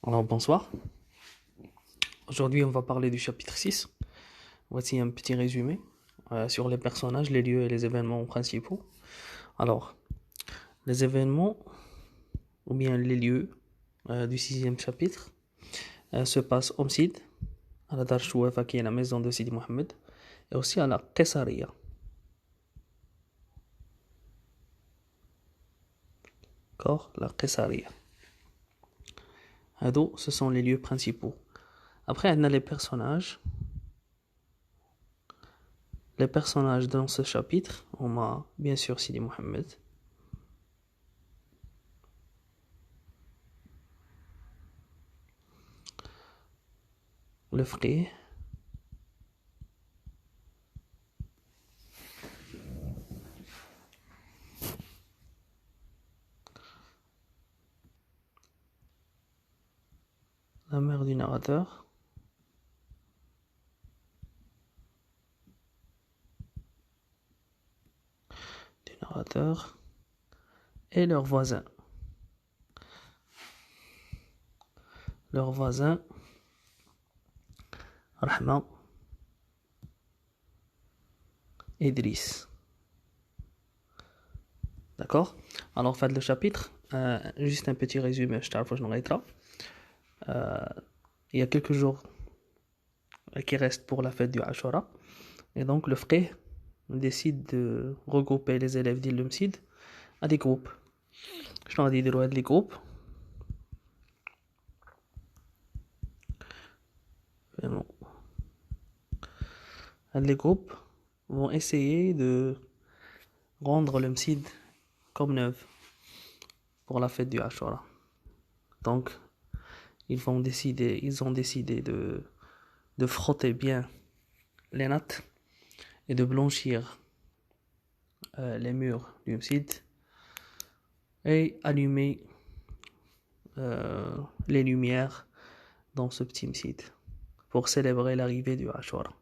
Alors bonsoir, aujourd'hui on va parler du chapitre 6. Voici un petit résumé sur les personnages, les lieux et les événements principaux. Alors, les événements ou bien les lieux du sixième chapitre se passent au Msid, à la Dar Chouafa qui est la maison de Sidi Mohammed, et aussi à la Qessaria. D'accord, la Qessaria. Hado, ce sont les lieux principaux. Après, on a les personnages. Les personnages dans ce chapitre, on a bien sûr Sidi Mohammed, le Fqih, la mère du narrateur, et leurs voisins. Leurs voisins, Rahma et Idriss. D'accord? Alors, fin de le chapitre, juste un petit résumé, je t'arrive, je n'en il y a quelques jours qui restent pour la fête du Ashura. Et donc, le Fqih décide de regrouper les élèves d'Il-Lumsid à des groupes. Je t'en ai dit des groupes. Vraiment. Les groupes vont essayer de rendre le Msid comme neuf pour la fête du Ashura. Donc, ils ont décidé de frotter bien les nattes et de blanchir les murs du Msid et allumer les lumières dans ce petit Msid pour célébrer l'arrivée du Ashura.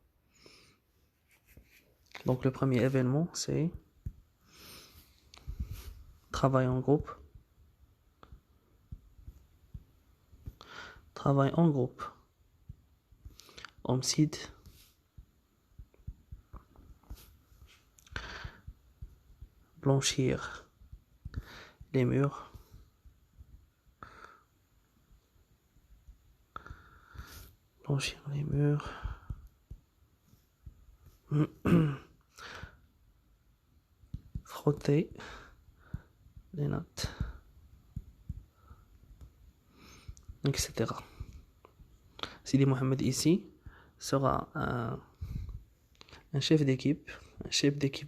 Donc le premier événement, c'est travail en groupe. Travail en groupe. Homicide. Blanchir les murs. Blanchir les murs. Frotter les notes. Etc. Sidi Mohammed ici sera un chef d'équipe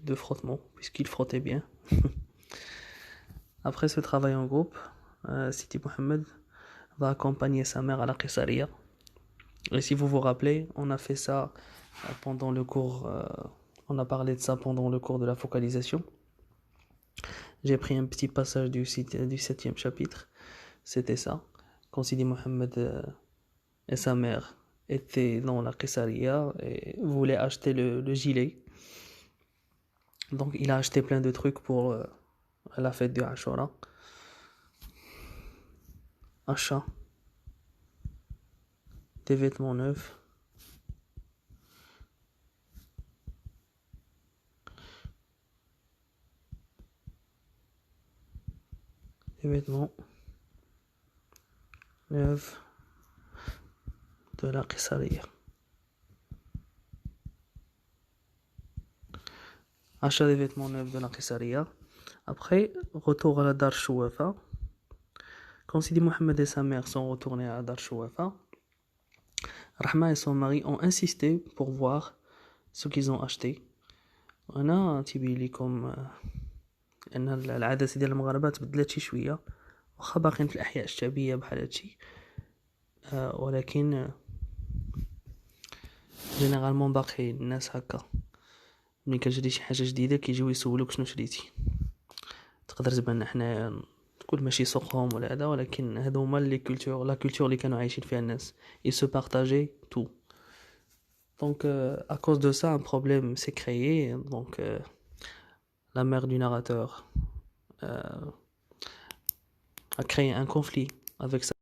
de frottement, puisqu'il frottait bien. Après ce travail en groupe, Sidi Mohammed va accompagner sa mère à la Qessaria. Et si vous vous rappelez, on a fait ça pendant le cours, on a parlé de ça pendant le cours de la focalisation. J'ai pris un petit passage du 7e chapitre, c'était ça. Quand Sidi Mohammed et sa mère étaient dans la Qessaria et voulaient acheter le gilet. Donc il a acheté plein de trucs pour la fête du Ashura. Achat, des vêtements neufs, des vêtements neufs de la Qessaria. Achat des vêtements neufs de la Qessaria. Après, retour à la Dar Chouafa. Quand Sidi Mohammed et sa mère sont retournés à Dar Chouafa, Rahma et son mari ont insisté pour voir ce qu'ils ont acheté. أنا تيبي لكم أن العادات ديال المغاربة تبدلت شي شوية واخا باقيين في الأحياء الشعبية بحال هادشي ولكن جينيرالمون باقي الناس هكا ملي كتشري شي حاجة جديدة كيجيو يسولوك شنو شريتي تقدر تبان حنا تقول ماشي سوقهم ولا هذا ولكن هادو هما لي كولتور لا كولتور اللي كانوا عايشين فيها الناس ils se partageaient tout. Donc, à cause de ça, un problème s'est créé. Donc, la mère du narrateur a créé un conflit avec sa